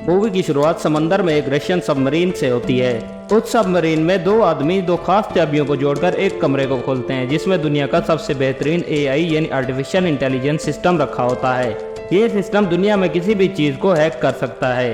Movie की शुरुआत समंदर में एक रशियन सबमरीन से होती है। उस सबमरीन में दो आदमी दो खास चाबियों को जोड़कर एक कमरे को खोलते हैं जिसमें दुनिया का सबसे बेहतरीन एआई यानी आर्टिफिशियल इंटेलिजेंस सिस्टम रखा होता है। ये सिस्टम दुनिया में किसी भी चीज़ को हैक कर सकता है।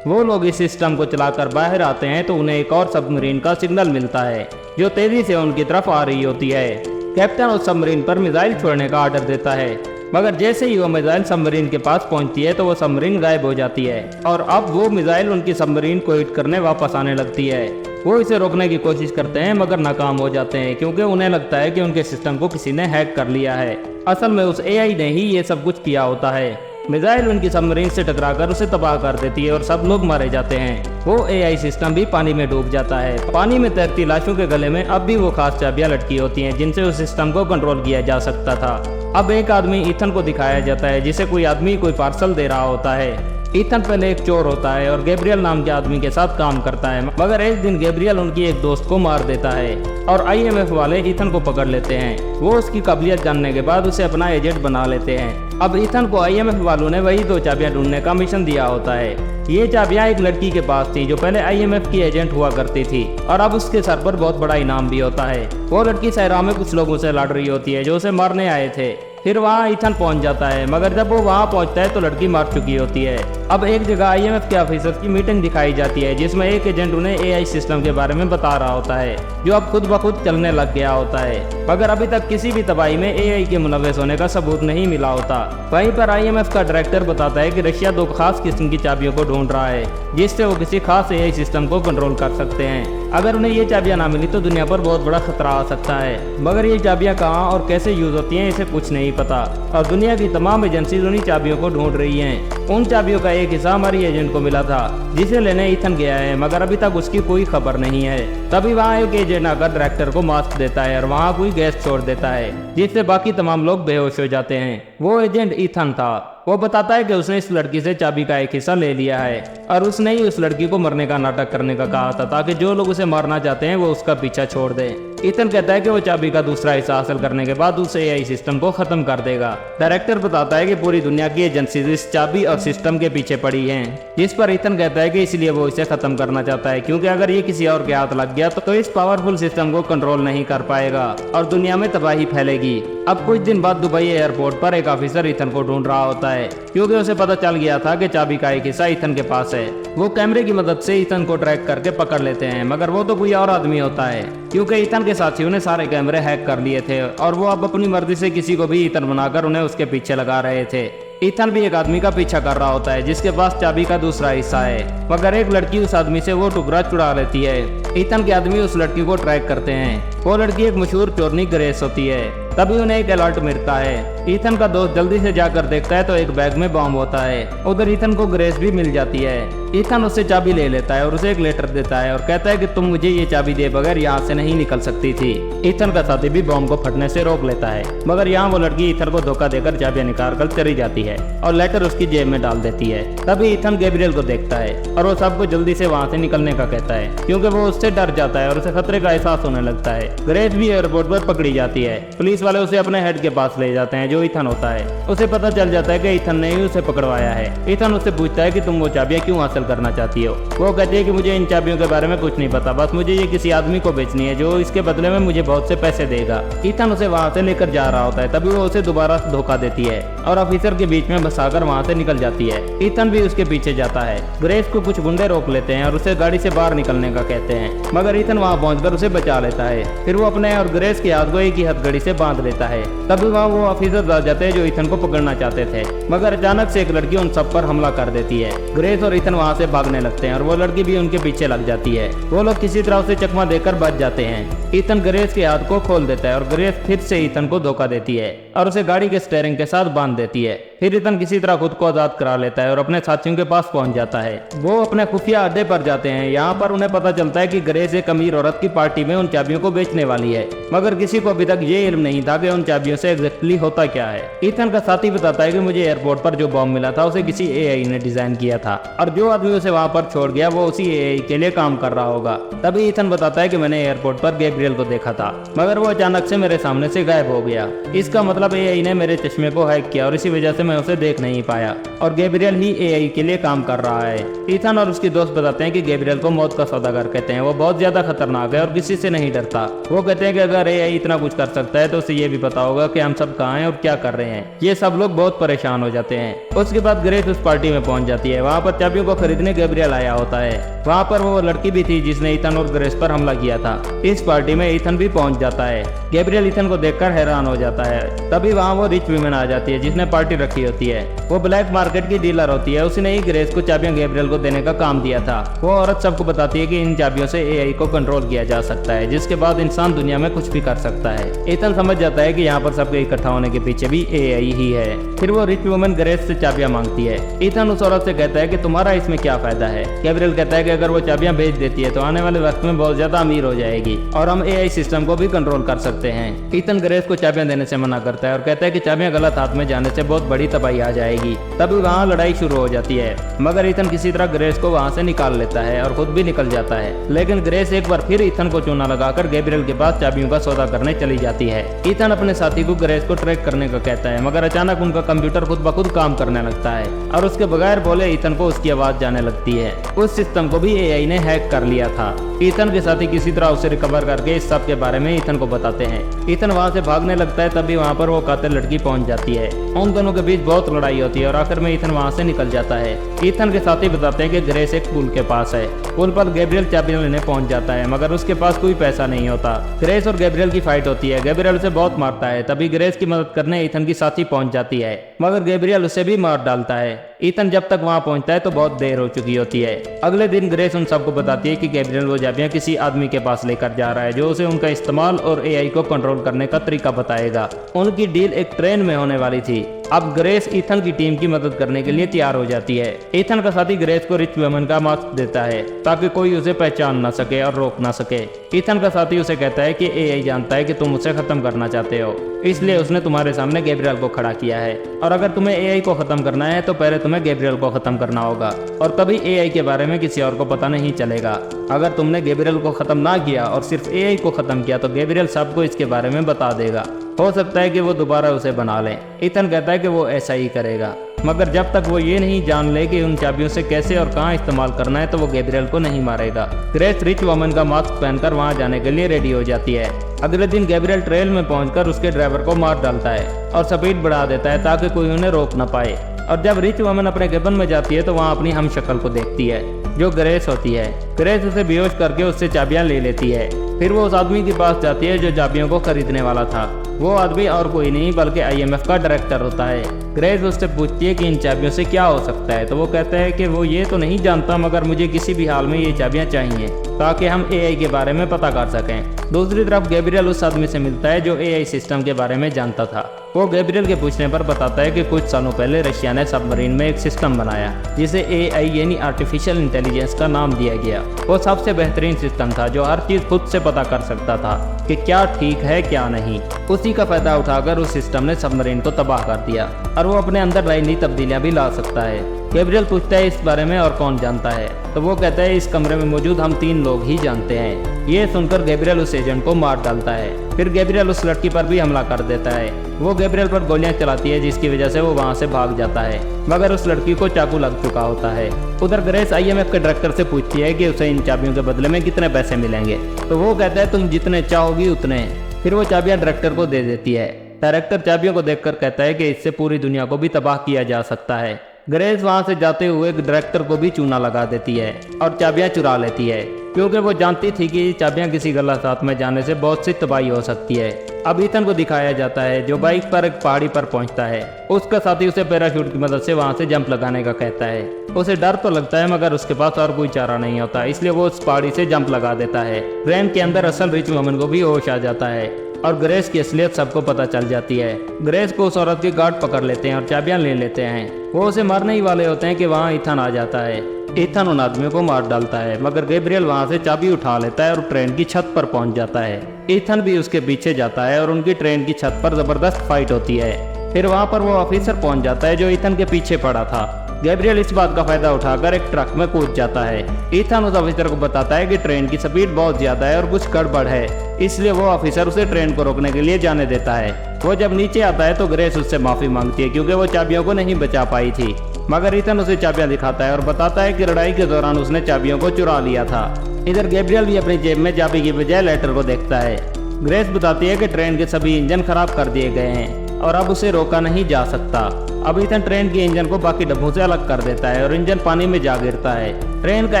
वो लोग इस सिस्टम को चलाकर बाहर आते हैं तो उन्हें एक और सबमरीन का सिग्नल मिलता है जो तेजी से उनकी तरफ आ रही होती है। कैप्टन उस सबमरीन पर मिसाइल छोड़ने का ऑर्डर देता है, मगर जैसे ही वो मिसाइल सबमरीन के पास पहुंचती है तो वो सबमरीन गायब हो जाती है और अब वो मिसाइल उनकी सबमरीन को हिट करने वापस आने लगती है। वो इसे रोकने की कोशिश करते हैं मगर नाकाम हो जाते हैं क्योंकि उन्हें लगता है कि उनके सिस्टम को किसी ने हैक कर लिया है। असल में उस एआई ने ही ये सब कुछ किया होता है। मिसाइल उनकी सबमरीन से टकराकर उसे तबाह कर देती है और सब लोग मारे जाते हैं। वो एआई सिस्टम भी पानी में डूब जाता है। पानी में तैरती लाशों के गले में अब भी वो खास चाबियां लटकी होती हैं जिनसे उस सिस्टम को कंट्रोल किया जा सकता था। अब एक आदमी ईथन को दिखाया जाता है जिसे कोई आदमी कोई पार्सल दे रहा होता है। ईथन पहले एक चोर होता है और गैब्रियल नाम के आदमी के साथ काम करता है, मगर एक दिन गैब्रियल उनकी एक दोस्त को मार देता है और आईएमएफ वाले ईथन को पकड़ लेते हैं। वो उसकी काबिलियत जानने के बाद उसे अपना एजेंट बना लेते हैं। अब ईथन को आईएमएफ वालों ने वही दो चाबियां ढूंढने का मिशन दिया होता है। ये चाबियां एक लड़की के पास थी जो पहले आईएमएफ की एजेंट हुआ करती थी और अब उसके सर पर बहुत बड़ा इनाम भी होता है। वो लड़की सहरा में कुछ लोगों से लड़ रही होती है जो उसे मारने आए थे। फिर वहाँ ईथन पहुंच जाता है, मगर जब वो वहाँ पहुंचता है तो लड़की मार चुकी होती है। अब एक जगह आईएमएफ के ऑफिसर्स की मीटिंग दिखाई जाती है जिसमें एक एजेंट उन्हें एआई सिस्टम के बारे में बता रहा होता है जो अब खुद ब खुद चलने लग गया होता है, मगर अभी तक किसी भी तबाही में एआई के मुलव्वस होने का सबूत नहीं मिला होता। वहीं पर आईएमएफ का डायरेक्टर बताता है कि रशिया दो खास किस्म की चाबियों को ढूंढ रहा है जिससे वो किसी खास एआई सिस्टम को कंट्रोल कर सकते हैं। अगर उन्हें ये चाबियां ना मिली तो दुनिया पर बहुत बड़ा खतरा आ सकता है, मगर ये चाबियां कहाँ और कैसे यूज होती हैं इसे कुछ नहीं पता और दुनिया की तमाम एजेंसी उन्हीं चाबियों को ढूंढ रही हैं। उन चाबियों का एक हिस्सा हमारी एजेंट को मिला था जिसे लेने ईथन गया है, मगर अभी तक उसकी कोई खबर नहीं है। तभी वहाँ एक एजेंट आकर डायरेक्टर को मास्क देता है और वहाँ कोई गैस छोड़ देता है जिससे बाकी तमाम लोग बेहोश हो जाते हैं। वो एजेंट ईथन था। वो बताता है कि उसने इस लड़की से चाबी का एक हिस्सा ले लिया है और उसने ही उस लड़की को मरने का नाटक करने का कहा था ताकि जो लोग उसे मारना चाहते हैं वो उसका पीछा छोड़ दें। ईथन कहता है कि वो चाबी का दूसरा हिस्सा हासिल करने के बाद उस एआई सिस्टम को खत्म कर देगा। डायरेक्टर बताता है कि पूरी दुनिया की एजेंसी इस चाबी और सिस्टम के पीछे पड़ी हैं, जिस पर ईथन कहता है कि इसलिए वो इसे खत्म करना चाहता है क्योंकि अगर ये किसी और के हाथ लग गया तो इस पावरफुल सिस्टम को कंट्रोल नहीं कर पाएगा और दुनिया में तबाही फैलेगी। अब कुछ दिन बाद दुबई एयरपोर्ट पर एक ऑफिसर ईथन को ढूंढ रहा होता है क्योंकि उसे पता चल गया था कि चाबी का एक हिस्सा ईथन के पास है। वो कैमरे की मदद से ईथन को ट्रैक करके पकड़ लेते हैं, मगर वो तो कोई और आदमी होता है क्योंकि ईथन के साथियों ने सारे कैमरे हैक कर लिए थे और वो अब अपनी मर्जी से किसी को भी ईथन बनाकर उन्हें उसके पीछे लगा रहे थे। ईथन भी एक आदमी का पीछा कर रहा होता है जिसके पास चाबी का दूसरा हिस्सा है, मगर एक लड़की उस आदमी से वो टुकड़ा चुरा लेती है। ईथन के आदमी उस लड़की को ट्रैक करते हैं। वो लड़की एक मशहूर चोरनी ग्रेस होती है। तभी उन्हें एक अलर्ट मिलता है। ईथन का दोस्त जल्दी से जाकर देखता है तो एक बैग में बॉम्ब होता है। उधर ईथन को ग्रेस भी मिल जाती है। ईथन उससे चाबी ले लेता है और उसे एक लेटर देता है और कहता है कि तुम मुझे ये चाबी दे बगैर यहाँ से नहीं निकल सकती थी। ईथन का साथी भी बॉम्ब को फटने से रोक लेता है, मगर यहाँ वो लड़की ईथन को धोखा देकर चाबियां निकाल कर चली जाती है और लेटर उसकी जेब में डाल देती है। तभी ईथन गैब्रियल को देखता है और वो सबको जल्दी से वहाँ से निकलने का कहता है क्योंकि वो उससे डर जाता है और उसे खतरे का एहसास होने लगता है। ग्रेस भी एयरपोर्ट पर पकड़ी जाती है। पुलिस वाले उसे अपने हेड के पास ले जाते हैं जो ईथन होता है। उसे पता चल जाता है कि ईथन ने ही उसे पकड़वाया है। ईथन उससे पूछता है कि तुम वो चाबियां क्यों हासिल करना चाहती हो। वो कहती है कि मुझे इन चाबियों के बारे में कुछ नहीं पता, बस मुझे ये किसी आदमी को बेचनी है जो इसके बदले में मुझे बहुत से पैसे देगा। ईथन उसे वहाँ से लेकर जा रहा होता है, तभी वो उसे दोबारा धोखा देती है और ऑफिसर के बीच में फंसाकर वहाँ से निकल जाती है। ईथन भी उसके पीछे जाता है। ग्रेस को कुछ गुंडे रोक लेते हैं और उसे गाड़ी से बाहर निकलने का कहते हैं, मगर ईथन वहाँ पहुंचकर उसे बचा लेता है। फिर वो अपने और ग्रेस के हाथ को एक ही हथकड़ी से बांध लेता है। तभी वहाँ वो ऑफिसर आ जाते हैं जो ईथन को पकड़ना चाहते थे, मगर अचानक से एक लड़की उन सब पर हमला कर देती है। ग्रेस और ईथन वहाँ से भागने लगते हैं और वो लड़की भी उनके पीछे लग जाती है। वो लोग किसी तरह उसे चकमा देकर बच जाते हैं। ईथन ग्रेस के हाथ को खोल देता है और ग्रेस फिर से ईथन को धोखा देती है और उसे गाड़ी के स्टीयरिंग के साथ बांध देती है। फिर ईथन किसी तरह खुद को आजाद करा लेता है और अपने साथियों के पास पहुंच जाता है। वो अपने खुफिया अड्डे पर जाते हैं। यहाँ पर उन्हें पता चलता है कि ग्रेस एक अमीर औरत की पार्टी में उन चाबियों को बेचने वाली है, मगर किसी को अभी तक ये इल्म नहीं था कि उन चाबियों से एग्जैक्टली होता क्या है। ईथन का साथी बताता है कि मुझे एयरपोर्ट पर जो बॉम्ब मिला था उसे किसी एआई ने डिजाइन किया था और जो आदमी उसे वहाँ पर छोड़ गया वो उसी एआई के लिए काम कर रहा होगा। तभी ईथन बताता है कि मैंने एयरपोर्ट पर गैब्रियल को देखा था, मगर वो अचानक से मेरे सामने से गायब हो गया। इसका मतलब एआई ने मेरे चश्मे को हैक किया और इसी वजह से मैं उसे देख नहीं पाया और गैब्रियल ही एआई के लिए काम कर रहा है। ईथन और उसकी दोस्त बताते हैं कि गैब्रियल को मौत का सौदागर कहते हैं। वो बहुत ज्यादा खतरनाक है और किसी से नहीं डरता। वो कहते हैं कि अगर एआई इतना कुछ कर सकता है तो उसे ये भी पता होगा कि हम सब कहाँ हैं और क्या कर रहे हैं। ये सब लोग बहुत परेशान हो जाते हैं। उसके बाद ग्रेस उस पार्टी में पहुंच जाती है। वहाँ पर चाबियों को खरीदने गैब्रियल आया होता है। वहाँ पर वो लड़की भी थी जिसने ईथन और ग्रेस पर हमला किया था। इस पार्टी में ईथन भी पहुंच जाता है। गैब्रियल ईथन को देखकर हैरान हो जाता है। तभी वहाँ वो रिच वीमेन आ जाती है जिसने पार्टी रखी होती है। वो ब्लैक मार्केट की डीलर होती है। उसने ही ग्रेस को चाबियां गैब्रियल को देने का काम दिया था। वो औरत सबको बताती है कि इन चाबियों से एआई को कंट्रोल किया जा सकता है, जिसके बाद इंसान दुनिया में कुछ भी कर सकता है। ईथन समझ जाता है कि यहाँ पर सबके इकट्ठा होने के पीछे भी एआई ही है। फिर वो रिच वुमन ग्रेस से चाबियां मांगती है। ईथन उस औरत से कहता है कि तुम्हारा इसमें क्या फायदा है। गैब्रियल कहता है कि अगर वो चाबियां बेच देती है तो आने वाले वक्त में बहुत ज्यादा अमीर हो जाएगी और हम एआई सिस्टम को भी कंट्रोल कर सकते हैं। ईथन ग्रेस को चाबियां देने से मना करता है और कहता है कि चाबियां गलत हाथ में जाने से बहुत बड़ी तबाही आ जाएगी। तभी वहाँ लड़ाई शुरू हो जाती है, मगर ईथन किसी तरह ग्रेस को वहाँ से निकाल लेता है और खुद भी निकल जाता है। लेकिन ग्रेस एक बार फिर ईथन को चूना लगाकर गैब्रियल के पास चाबियों का सौदा करने चली जाती है। ईथन अपने साथी को ग्रेस को ट्रैक करने का कहता है, मगर अचानक उनका कंप्यूटर खुद ब खुद काम करने लगता है और उसके बगैर बोले ईथन को उसकी आवाज जाने लगती है। उस सिस्टम को भी एआई ने हैक कर लिया था। ईथन के साथी किसी तरह उसे रिकवर करके इस सब के बारे में ईथन को बताते हैं। ईथन वहाँ से भागने लगता है। तभी वहाँ पर वो कातिल लड़की पहुँच जाती है। उन दोनों के बीच बहुत लड़ाई होती है और आखिर में ईथन वहाँ से निकल जाता है। ईथन के साथी बताते हैं कि ग्रेस एक पुल के पास है। पुल पर गैब्रियल चाबियां लेने पहुंच जाता है, मगर उसके पास कोई पैसा नहीं होता। ग्रेस और गैब्रियल की फाइट होती है। गैब्रियल उसे बहुत मारता है। तभी ग्रेस की मदद करने ईथन की साथी पहुंच जाती है, मगर गैब्रियल उसे भी मार डालता है। ईथन जब तक वहां पहुंचता है तो बहुत देर हो चुकी होती है। अगले दिन ग्रेस उन सबको बताती है कि गैब्रियल वो चाबियां किसी आदमी के पास लेकर जा रहा है जो उसे उनका इस्तेमाल और एआई को कंट्रोल करने का तरीका बताएगा। उनकी डील एक ट्रेन में होने वाली थी। अब ग्रेस ईथन की टीम की मदद करने के लिए तैयार हो जाती है। ईथन का साथी ग्रेस को रिच वुमन का मास्क देता है ताकि कोई उसे पहचान न सके और रोक न सके। ईथन का साथी उसे कहता है कि एआई जानता है कि तुम उसे खत्म करना चाहते हो, इसलिए उसने तुम्हारे सामने गैब्रियल को खड़ा किया है और अगर तुम्हें एआई को खत्म करना है तो पहले तुम्हें गैब्रियल को खत्म करना होगा और तभी एआई के बारे में किसी और को पता नहीं चलेगा। अगर तुमने गैब्रियल को खत्म ना किया और सिर्फ एआई को खत्म किया तो गैब्रियल सबको इसके बारे में बता देगा। हो सकता है कि वो दोबारा उसे बना ले। ईथन कहता है कि वो ऐसा ही करेगा, मगर जब तक वो ये नहीं जान ले कि उन चाबियों से कैसे और कहां इस्तेमाल करना है तो वो गैब्रियल को नहीं मारेगा। ग्रेस रिच वुमन का मास्क पहनकर वहां जाने के लिए रेडी हो जाती है। अगले दिन गैब्रियल ट्रेन में पहुंचकर उसके ड्राइवर को मार डालता है और स्पीड बढ़ा देता है ताकि कोई उन्हें रोक न पाए। और जब रिच वुमन अपने केबिन में जाती है तो वहाँ अपनी हमशक्ल को देखती है जो ग्रेस होती है। ग्रेस उसे बेहोश करके उससे चाबियां ले लेती है। फिर वो उस आदमी के पास जाती है जो चाबियों को खरीदने वाला था। वो आदमी और कोई नहीं बल्कि आईएमएफ का डायरेक्टर होता है। ग्रेस उससे पूछती है कि इन चाबियों से क्या हो सकता है, तो वो कहता है कि वो ये तो नहीं जानता, मगर मुझे किसी भी हाल में ये चाबियां चाहिए ताकि हम एआई के बारे में पता कर सकें। दूसरी तरफ गैब्रियल उस आदमी से मिलता है जो एआई सिस्टम के बारे में जानता था। वो गैब्रियल के पूछने पर बताता है कि कुछ सालों पहले रशिया ने सबमरीन में एक सिस्टम बनाया जिसे एआई यानी आर्टिफिशियल इंटेलिजेंस का नाम दिया गया। वो सबसे बेहतरीन सिस्टम था जो हर चीज खुद से पता कर सकता था कि क्या ठीक है क्या नहीं। उसी का फायदा उठाकर उस सिस्टम ने सबमरीन को तबाह कर दिया और वो अपने अंदर नई तब्दीलियां भी ला सकता है। गैब्रियल पूछता है इस बारे में और कौन जानता है, तो वो कहता है इस कमरे में मौजूद हम 3 लोग ही जानते हैं। ये सुनकर गैब्रियल उस एजेंट को मार डालता है। फिर गैब्रियल उस लड़की पर भी हमला कर देता है। वो गैब्रियल पर गोलियां चलाती है जिसकी वजह से वो वहाँ से भाग जाता है, मगर उस लड़की को चाकू लग चुका होता है। उधर ग्रेस आईएमएफ के डायरेक्टर से पूछती है कि उसे इन चाबियों के बदले में कितने पैसे मिलेंगे, तो वो कहता है तुम जितने चाहोगी उतने। फिर वो चाबियां डायरेक्टर को दे देती है। डायरेक्टर चाबियों को देखकर कहता है कि इससे पूरी दुनिया को भी तबाह किया जा सकता है। ग्रेस वहां से जाते हुए डायरेक्टर को भी चूना लगा देती है और चाबियां चुरा लेती है क्योंकि वो जानती थी कि चाबियां किसी गलत हाथ में जाने से बहुत सी तबाही हो सकती है। अब ईथन को दिखाया जाता है जो बाइक पर एक पहाड़ी पर पहुंचता है। उसका साथी उसे पैराशूट की मदद से वहां से जंप लगाने का कहता है। उसे डर तो लगता है मगर उसके पास और कोई चारा नहीं होता, इसलिए वो उस पहाड़ी से जंप लगा देता है। ट्रेन के अंदर असल रिच वुमन को भी होश आ जाता है और ग्रेस की असलियत सबको पता चल जाती है। ग्रेस को उस औरत के गार्ड पकड़ लेते हैं और चाबियां ले लेते हैं। वो उसे मारने ही वाले होते हैं कि वहाँ ईथन आ जाता है। ईथन उन आदमियों को मार डालता है, मगर गैब्रियल वहाँ से चाबी उठा लेता है और ट्रेन की छत पर पहुँच जाता है। ईथन भी उसके पीछे जाता है और उनकी ट्रेन की छत पर जबरदस्त फाइट होती है। फिर वहाँ पर वो ऑफिसर पहुँच जाता है जो ईथन के पीछे पड़ा था। गैब्रियल इस बात का फायदा उठाकर एक ट्रक में कूद जाता है। ईथन उस ऑफिसर को बताता है कि ट्रेन की स्पीड बहुत ज्यादा है और कुछ गड़बड़ है, इसलिए वो ऑफिसर उसे ट्रेन को रोकने के लिए जाने देता है। वो जब नीचे आता है तो ग्रेस उससे माफी मांगती है क्योंकि वो चाबियों को नहीं बचा पाई थी, मगर ईथन उसे चाबियां दिखाता है और बताता है कि लड़ाई के दौरान उसने चाबियों को चुरा लिया था। इधर गैब्रियल भी अपनी जेब में चाबी की बजाय लेटर को देखता है। ग्रेस बताती है कि ट्रेन के सभी इंजन खराब कर दिए गए हैं और अब उसे रोका नहीं जा सकता। अब ईथन ट्रेन के इंजन को बाकी डब्बों से अलग कर देता है और इंजन पानी में जा गिरता है। ट्रेन का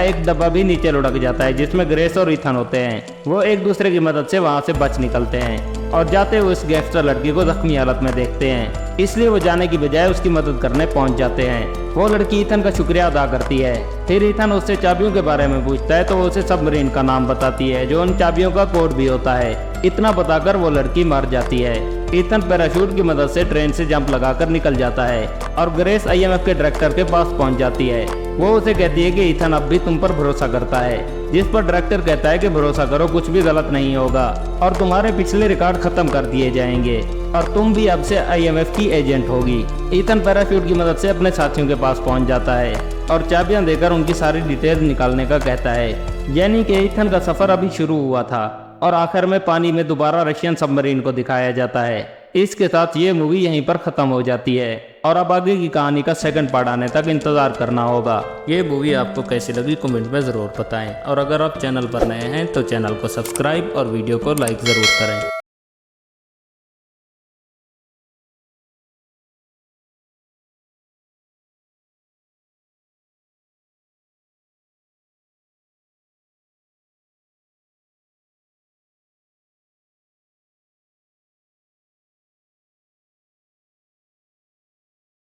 एक डब्बा भी नीचे लुढ़क जाता है जिसमें ग्रेस और ईथन होते हैं। वो एक दूसरे की मदद से वहां से बच निकलते हैं और जाते हुए उस गैंगस्टर लड़की को जख्मी हालत में देखते हैं, इसलिए वो जाने की बजाय उसकी मदद करने पहुंच जाते हैं। वो लड़की ईथन का शुक्रिया अदा करती है। फिर ईथन उससे चाबियों के बारे में पूछता है तो वो उसे सबमरीन का नाम बताती है जो उन चाबियों का कोड भी होता है। इतना बताकर वो लड़की मर जाती है। ईथन पैराशूट की मदद से ट्रेन से जंप लगाकर निकल जाता है और ग्रेस IMF के डायरेक्टर के पास पहुंच जाती है। वो उसे कहती है कि ईथन अब भी तुम पर भरोसा करता है, जिस पर डायरेक्टर कहता है कि भरोसा करो, कुछ भी गलत नहीं होगा और तुम्हारे पिछले रिकॉर्ड खत्म कर दिए जाएंगे और तुम भी अब से IMF की एजेंट होगी। ईथन पैराशूट की मदद से अपने साथियों के पास पहुंच जाता है और चाबियां देकर उनकी सारी डिटेल निकालने का कहता है। यानी कि ईथन का सफर अभी शुरू हुआ था और आखिर में पानी में दोबारा रशियन सबमरीन को दिखाया जाता है। इसके साथ ये मूवी यहीं पर खत्म हो जाती है और अब आगे की कहानी का सेकंड पार्ट आने तक इंतजार करना होगा। ये मूवी आपको कैसी लगी कमेंट में ज़रूर बताएं और अगर आप चैनल पर नए हैं तो चैनल को सब्सक्राइब और वीडियो को लाइक ज़रूर करें।